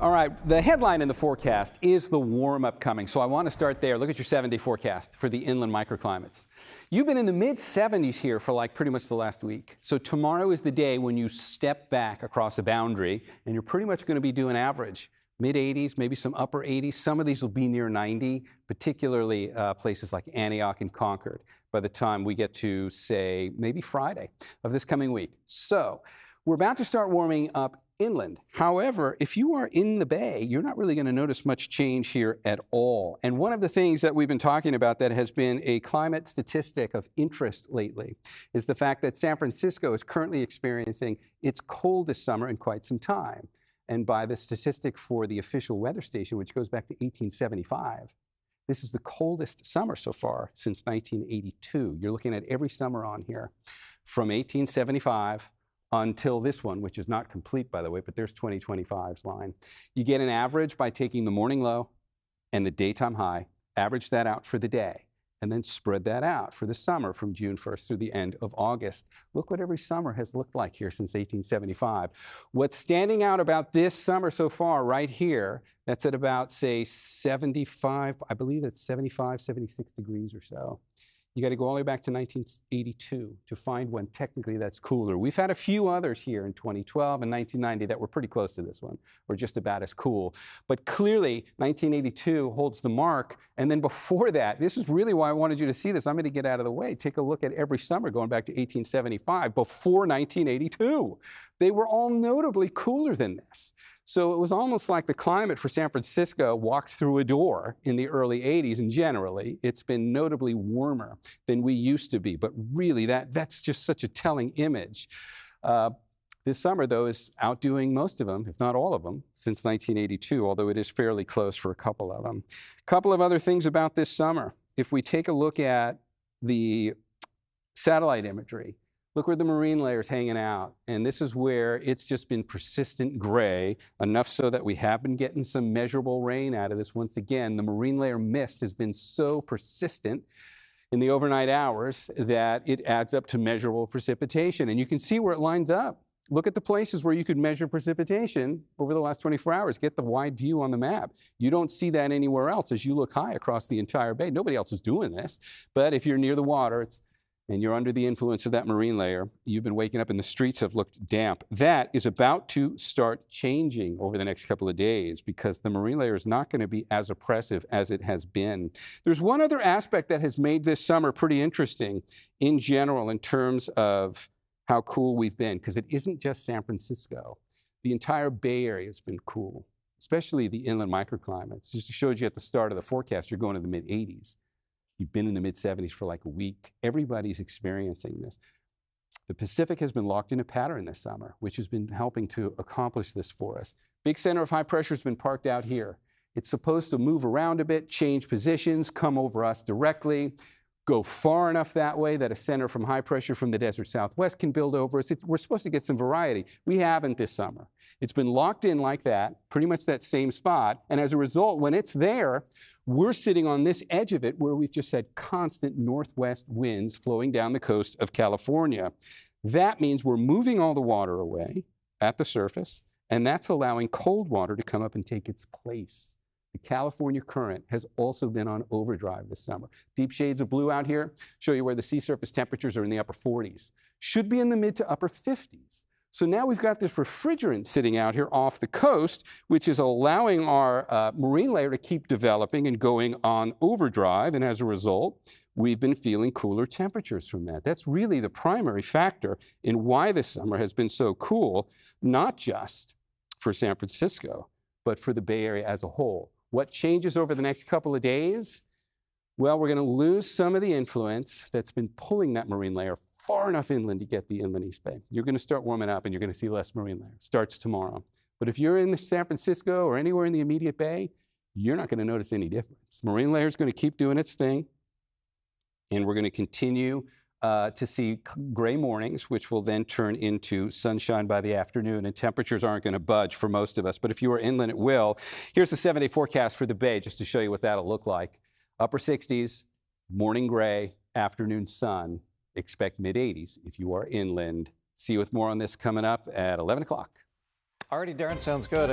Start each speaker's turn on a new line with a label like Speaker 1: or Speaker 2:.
Speaker 1: All right, the headline in the forecast is the warm-up coming. So I want to start there. Look at your 7-day forecast for the inland microclimates. You've been in the mid-70s here for like pretty much the last week. So tomorrow is the day when you step back across a boundary, and you're pretty much going to be doing average. Mid-80s, maybe some upper 80s. Some of these will be near 90, particularly places like Antioch and Concord by the time we get to, say, maybe Friday of this coming week. So we're about to start warming up inland. However, if you are in the bay, you're not really going to notice much change here at all. And one of the things that we've been talking about that has been a climate statistic of interest lately is the fact that San Francisco is currently experiencing its coldest summer in quite some time. And by the statistic for the official weather station, which goes back to 1875, this is the coldest summer so far since 1982. You're looking at every summer on here from 1875 until this one, which is not complete, by the way, but there's 2025's line. You get an average by taking the morning low and the daytime high, average that out for the day, and then spread that out for the summer from June 1st through the end of August. Look what every summer has looked like here since 1875. What's standing out about this summer so far right here, that's at about, say, 75, I believe it's 75, 76 degrees or so. You got to go all the way back to 1982 to find one technically that's cooler. We've had a few others here in 2012 and 1990 that were pretty close to this one, or just about as cool. But clearly, 1982 holds the mark. And then before that, this is really why I wanted you to see this. I'm going to get out of the way. Take a look at every summer going back to 1875, before 1982. They were all notably cooler than this. So it was almost like the climate for San Francisco walked through a door in the early 80s, and generally it's been notably warmer than we used to be. But really, that's just such a telling image. This summer, though, is outdoing most of them, if not all of them, since 1982, although it is fairly close for a couple of them. A couple of other things about this summer. If we take a look at the satellite imagery, look where the marine layer is hanging out. And this is where it's just been persistent gray, enough so that we have been getting some measurable rain out of this. Once again, the marine layer mist has been so persistent in the overnight hours that it adds up to measurable precipitation. And you can see where it lines up. Look at the places where you could measure precipitation over the last 24 hours. Get the wide view on the map. You don't see that anywhere else as you look high across the entire bay. Nobody else is doing this. But if you're near the water, and you're under the influence of that marine layer, you've been waking up and the streets have looked damp. That is about to start changing over the next couple of days because the marine layer is not going to be as oppressive as it has been. There's one other aspect that has made this summer pretty interesting in general in terms of how cool we've been, because it isn't just San Francisco. The entire Bay Area has been cool, especially the inland microclimates. Just showed you at the start of the forecast, you're going to the mid-80s. You've been in the mid-70s for like a week. Everybody's experiencing this. The Pacific has been locked in a pattern this summer, which has been helping to accomplish this for us. Big center of high pressure has been parked out here. It's supposed to move around a bit, change positions, come over us directly, go far enough that way that a center from high pressure from the desert southwest can build over us. We're supposed to get some variety. We haven't this summer. It's been locked in like that, pretty much that same spot. And as a result, when it's there, we're sitting on this edge of it where we've just had constant northwest winds flowing down the coast of California. That means we're moving all the water away at the surface, and that's allowing cold water to come up and take its place. The California current has also been on overdrive this summer. Deep shades of blue out here show you where the sea surface temperatures are in the upper 40s. Should be in the mid to upper 50s. So now we've got this refrigerant sitting out here off the coast, which is allowing our marine layer to keep developing and going on overdrive. And as a result, we've been feeling cooler temperatures from that. That's really the primary factor in why this summer has been so cool, not just for San Francisco, but for the Bay Area as a whole. What changes over the next couple of days? Well, we're going to lose some of the influence that's been pulling that marine layer far enough inland to get the inland East Bay. You're going to start warming up and you're going to see less marine layer. Starts tomorrow. But if you're in San Francisco or anywhere in the immediate bay, you're not going to notice any difference. Marine layer is going to keep doing its thing, and we're going to continue to see gray mornings, which will then turn into sunshine by the afternoon, and temperatures aren't going to budge for most of us. But if you are inland, it will. Here's the 7-day forecast for the Bay, just to show you what that'll look like. Upper 60s, morning gray, afternoon sun. Expect mid-80s if you are inland. See you with more on this coming up at 11 o'clock.
Speaker 2: Alrighty, Darren, sounds good.